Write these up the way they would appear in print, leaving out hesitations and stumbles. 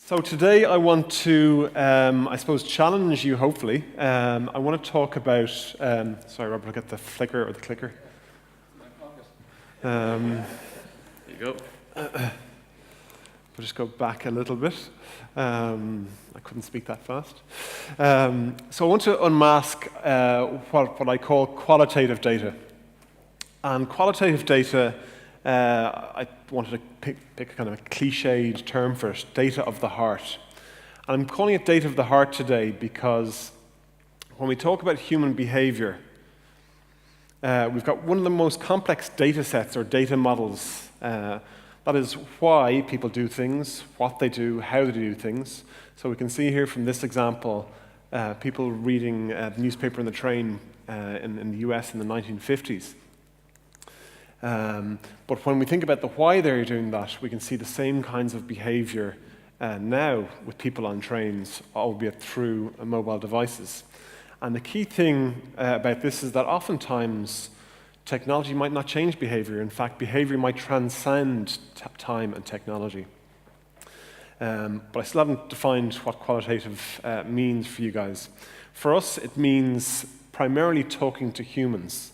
So today I want to, I suppose, challenge you, hopefully. I want to talk about, sorry, Rob, look at the flicker or the clicker. My pocket. There There you go. We'll just go back a little bit. I couldn't speak that fast. So I want to unmask what I call qualitative data. And qualitative data, I wanted to pick kind of a cliched term for it, data of the heart. And I'm calling it data of the heart today because when we talk about human behavior, we've got one of the most complex data sets or data models. That is why people do things, what they do, how they do things. So we can see here from this example, people reading the newspaper in the train in the US in the 1950s. But when we think about the why they're doing that, we can see the same kinds of behavior now with people on trains, albeit through mobile devices. And the key thing about this is that oftentimes technology might not change behavior. In fact, behavior might transcend time and technology. But I still haven't defined what qualitative means for you guys. For us, it means primarily talking to humans.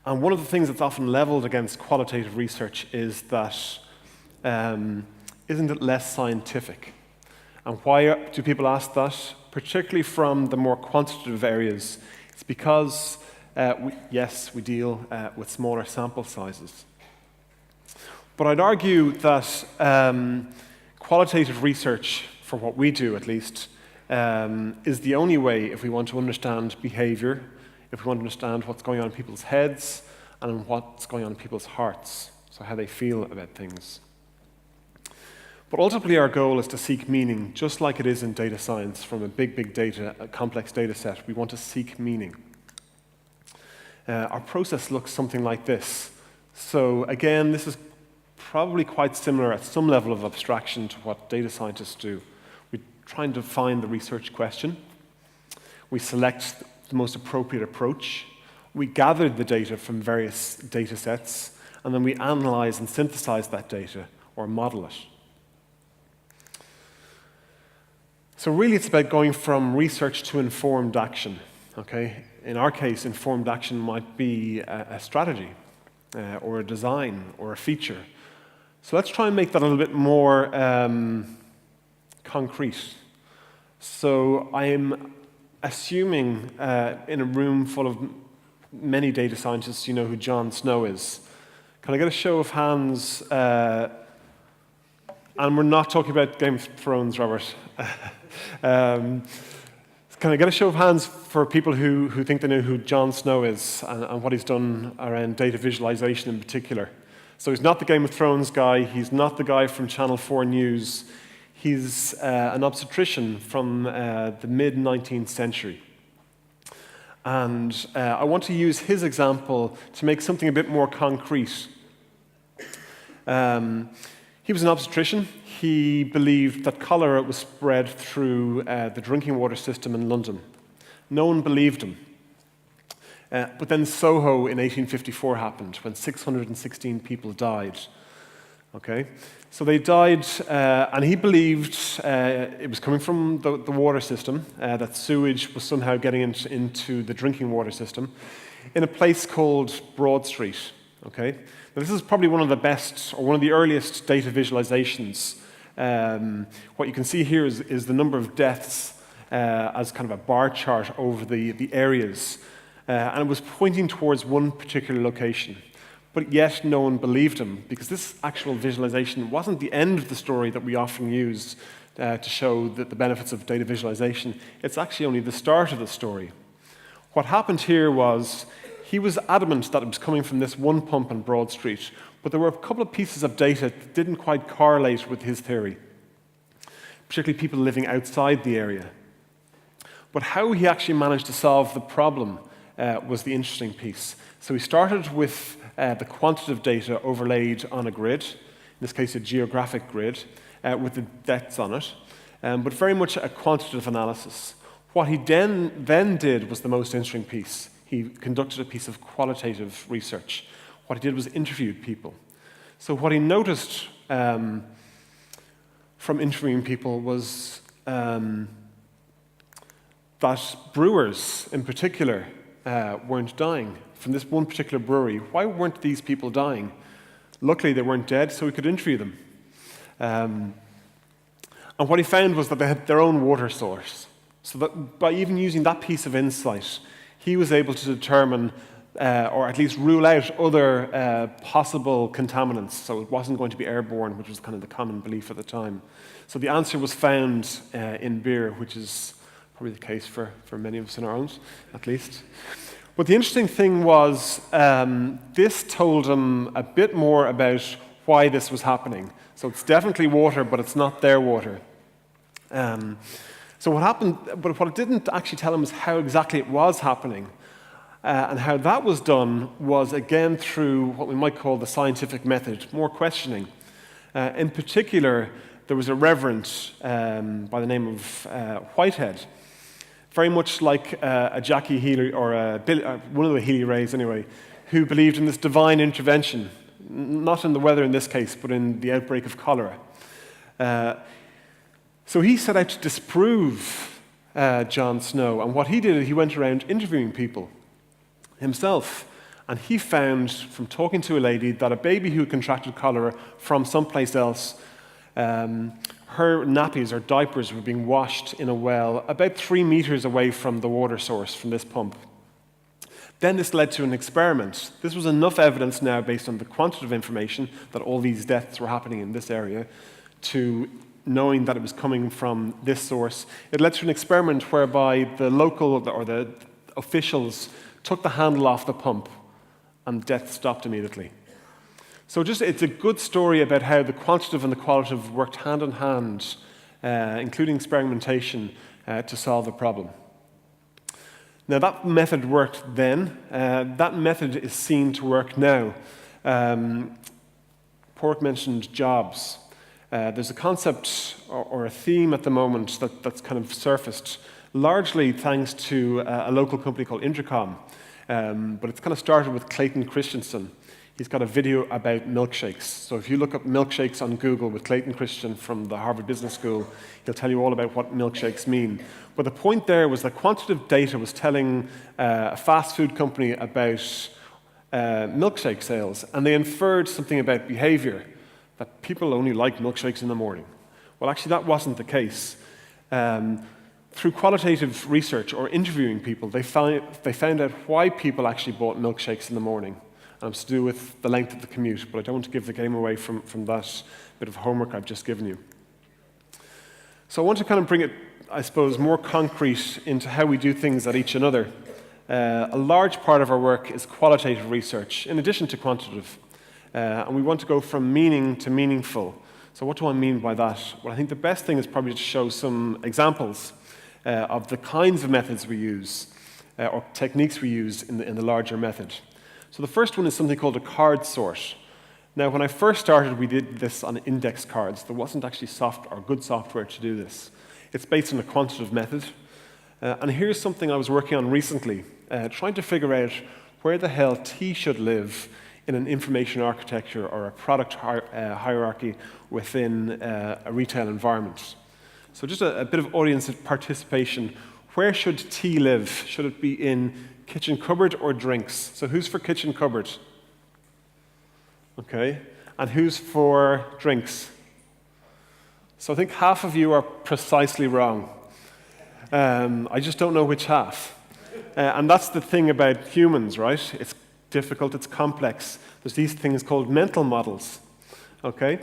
And one of the things that's often leveled against qualitative research is that isn't it less scientific? And why do people ask that? Particularly from the more quantitative areas. It's because, we deal with smaller sample sizes. But I'd argue that qualitative research, for what we do at least, is the only way if we want to understand behavior, if we want to understand what's going on in people's heads and what's going on in people's hearts, so how they feel about things. But ultimately our goal is to seek meaning, just like it is in data science, from a big data, a complex data set. We want to seek meaning. Our process looks something like this. So again, this is probably quite similar at some level of abstraction to what data scientists do. We try and define the research question. We select the most appropriate approach. We gather the data from various data sets, and then we analyze and synthesize that data, or model it. So really it's about going from research to informed action. Okay? In our case, informed action might be a strategy, or a design, or a feature. So let's try and make that a little bit more concrete. So I'm assuming in a room full of many data scientists, you know who Jon Snow is. Can I get a show of hands? And we're not talking about Game of Thrones, Robert. Can I get a show of hands for people who think they know who Jon Snow is and what he's done around data visualization in particular? So he's not the Game of Thrones guy. He's not the guy from Channel 4 News. He's an obstetrician from the mid-19th century. And I want to use his example to make something a bit more concrete. He was an obstetrician. He believed that cholera was spread through the drinking water system in London. No one believed him. But then Soho in 1854 happened, when 616 people died. Okay? So they died, and he believed it was coming from the water system, that sewage was somehow getting into the drinking water system, in a place called Broad Street. Okay? Now, this is probably one of the best, or one of the earliest data visualizations. What you can see here is the number of deaths as kind of a bar chart over the areas. And it was pointing towards one particular location. But yet no one believed him, because this actual visualization wasn't the end of the story that we often use to show the benefits of data visualization. It's actually only the start of the story. What happened here was he was adamant that it was coming from this one pump on Broad Street, but there were a couple of pieces of data that didn't quite correlate with his theory, particularly people living outside the area. But how he actually managed to solve the problem was the interesting piece. So he started with the quantitative data overlaid on a grid, in this case a geographic grid, with the deaths on it, but very much a quantitative analysis. What he then did was the most interesting piece. He conducted a piece of qualitative research. What he did was interviewed people. So what he noticed from interviewing people was that brewers, in particular, weren't dying. From this one particular brewery, why weren't these people dying? Luckily, they weren't dead, so we could interview them. And what he found was that they had their own water source. So that by even using that piece of insight, he was able to determine, or at least rule out, other possible contaminants. So it wasn't going to be airborne, which was kind of the common belief at the time. So the answer was found in beer, which is probably the case for many of us in Ireland, at least. But the interesting thing was, this told him a bit more about why this was happening. So it's definitely water, but it's not their water. So what happened, but what it didn't actually tell him is how exactly it was happening. And how that was done was, again, through what we might call the scientific method, more questioning. In particular, there was a reverend by the name of Whitehead, very much like a Jackie Healy, or one of the Healy Rays anyway, who believed in this divine intervention, not in the weather in this case, but in the outbreak of cholera. So he set out to disprove John Snow, and what he did, he went around interviewing people himself, and he found from talking to a lady that a baby who contracted cholera from someplace else, her nappies or diapers were being washed in a well about 3 meters away from the water source from this pump. Then this led to an experiment. This was enough evidence now, based on the quantitative information, that all these deaths were happening in this area, to knowing that it was coming from this source. It led to an experiment whereby the local, or the officials, took the handle off the pump, and death stopped immediately. So it's a good story about how the quantitative and the qualitative worked hand in hand, including experimentation, to solve the problem. Now, that method worked then. That method is seen to work now. Pork mentioned jobs. There's a concept or a theme at the moment that's kind of surfaced, largely thanks to a local company called Intercom. But it's kind of started with Clayton Christensen. He's got a video about milkshakes. So if you look up milkshakes on Google with Clayton Christensen from the Harvard Business School, he'll tell you all about what milkshakes mean. But the point there was that quantitative data was telling a fast food company about milkshake sales, and they inferred something about behavior, that people only like milkshakes in the morning. Well, actually, that wasn't the case. Through qualitative research or interviewing people, they found out why people actually bought milkshakes in the morning. And it's to do with the length of the commute, but I don't want to give the game away from that bit of homework I've just given you. So I want to kind of bring it, I suppose, more concrete into how we do things at each another. A large part of our work is qualitative research, in addition to quantitative. And we want to go from meaning to meaningful. So what do I mean by that? Well, I think the best thing is probably to show some examples of the kinds of methods we use, or techniques we use in the larger method. So the first one is something called a card sort. Now, when I first started, we did this on index cards. There wasn't actually good software to do this. It's based on a quantitative method. And here's something I was working on recently, trying to figure out where the hell tea should live in an information architecture or a product hierarchy within a retail environment. So just a bit of audience participation. Where should tea live? Should it be in kitchen cupboard or drinks? So who's for kitchen cupboard? Okay. And who's for drinks? So I think half of you are precisely wrong. I just don't know which half. And that's the thing about humans, right? It's difficult, it's complex. There's these things called mental models. Okay?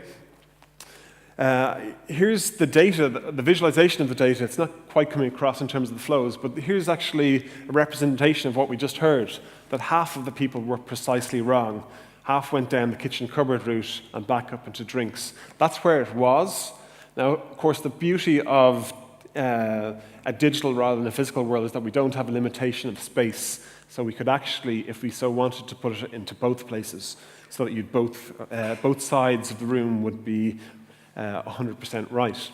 Here's the data, the visualization of the data. It's not quite coming across in terms of the flows, but here's actually a representation of what we just heard, that half of the people were precisely wrong. Half went down the kitchen cupboard route and back up into drinks. That's where it was. Now, of course, the beauty of a digital rather than a physical world is that we don't have a limitation of space. So we could actually, if we so wanted, to put it into both places, so that both sides of the room would be 100% right.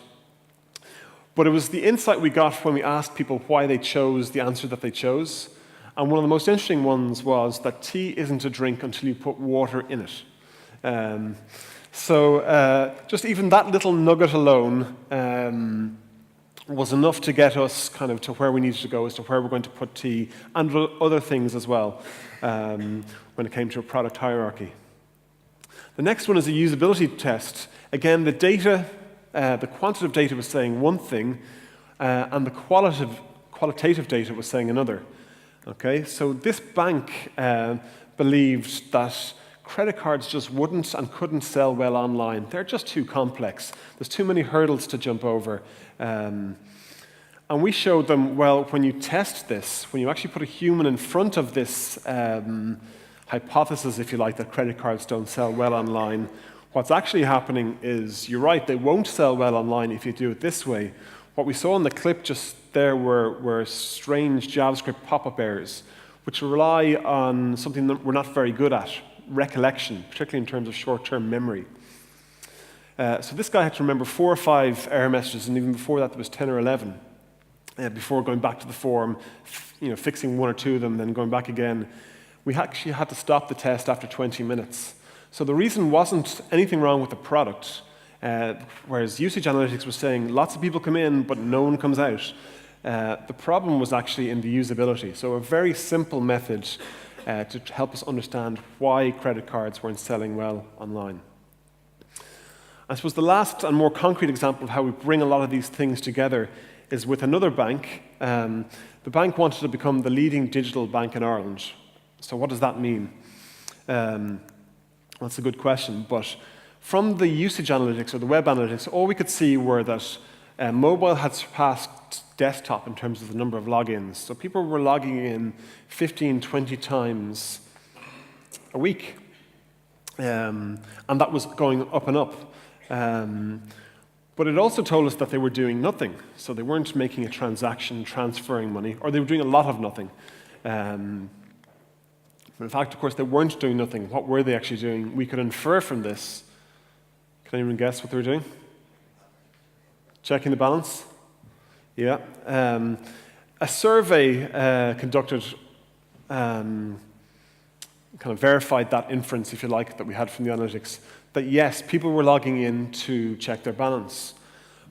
But it was the insight we got when we asked people why they chose the answer that they chose. And one of the most interesting ones was that tea isn't a drink until you put water in it. So just even that little nugget alone was enough to get us kind of to where we needed to go as to where we're going to put tea and other things as well when it came to a product hierarchy. The next one is a usability test. Again, the data, the quantitative data was saying one thing, and the qualitative data was saying another. Okay, so this bank believed that credit cards just wouldn't and couldn't sell well online. They're just too complex. There's too many hurdles to jump over. And we showed them, well, when you test this, when you actually put a human in front of this hypothesis, if you like, that credit cards don't sell well online, what's actually happening is, you're right, they won't sell well online if you do it this way. What we saw in the clip just there were strange JavaScript pop-up errors, which rely on something that we're not very good at, recollection, particularly in terms of short-term memory. So this guy had to remember 4 or 5 error messages, and even before that there was 10 or 11. Before going back to the form, fixing 1 or 2 of them, then going back again. We actually had to stop the test after 20 minutes. So the reason wasn't anything wrong with the product, whereas usage analytics was saying lots of people come in, but no one comes out. The problem was actually in the usability. So a very simple method to help us understand why credit cards weren't selling well online. I suppose the last and more concrete example of how we bring a lot of these things together is with another bank. The bank wanted to become the leading digital bank in Ireland. So what does that mean? That's a good question, but from the usage analytics or the web analytics, all we could see were that mobile had surpassed desktop in terms of the number of logins. So people were logging in 15, 20 times a week. And that was going up and up. But it also told us that they were doing nothing. So they weren't making a transaction, transferring money, or they were doing a lot of nothing. But in fact, of course, they weren't doing nothing. What were they actually doing? We could infer from this. Can anyone guess what they were doing? Checking the balance? Yeah. A survey conducted kind of verified that inference, if you like, that we had from the analytics, that yes, people were logging in to check their balance.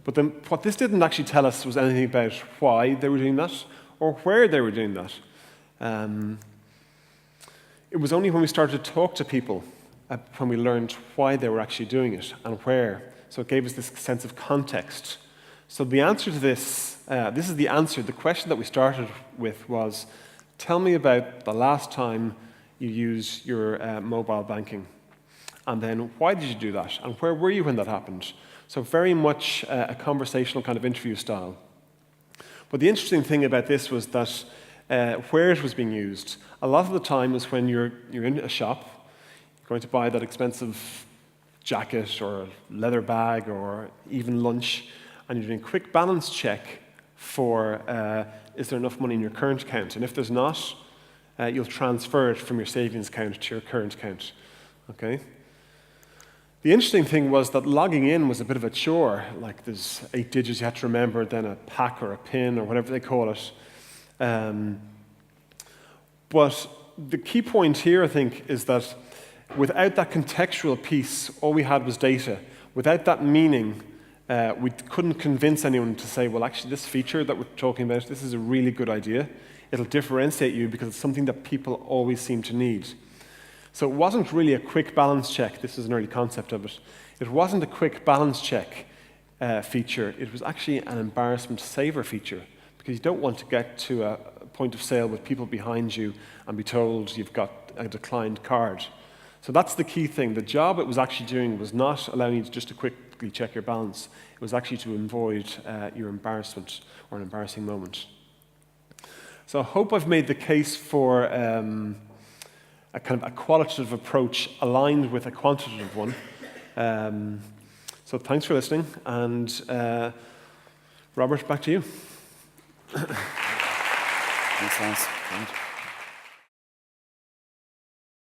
But then what this didn't actually tell us was anything about why they were doing that or where they were doing that. It was only when we started to talk to people when we learned why they were actually doing it and where. So it gave us this sense of context. So the answer to this is the answer. The question that we started with was, tell me about the last time you used your mobile banking. And then why did you do that? And where were you when that happened? So very much a conversational kind of interview style. But the interesting thing about this was that where it was being used, a lot of the time was when you're in a shop, you're going to buy that expensive jacket or leather bag or even lunch, and you're doing a quick balance check for is there enough money in your current account? And if there's not, you'll transfer it from your savings account to your current account. Okay? The interesting thing was that logging in was a bit of a chore. Like there's 8 digits you had to remember, then a PAC or a PIN or whatever they call it. But the key point here, I think, is that without that contextual piece, all we had was data. Without that meaning, we couldn't convince anyone to say, well, actually, this feature that we're talking about, this is a really good idea. It'll differentiate you because it's something that people always seem to need. So it wasn't really a quick balance check. This is an early concept of it. It wasn't a quick balance check feature. It was actually an embarrassment saver feature because you don't want to get to a point of sale with people behind you and be told you've got a declined card. So that's the key thing. The job it was actually doing was not allowing you just to quickly check your balance. It was actually to avoid your embarrassment or an embarrassing moment. So I hope I've made the case for a kind of a qualitative approach aligned with a quantitative one. So thanks for listening, and Robert, back to you. Thanks, Laurence.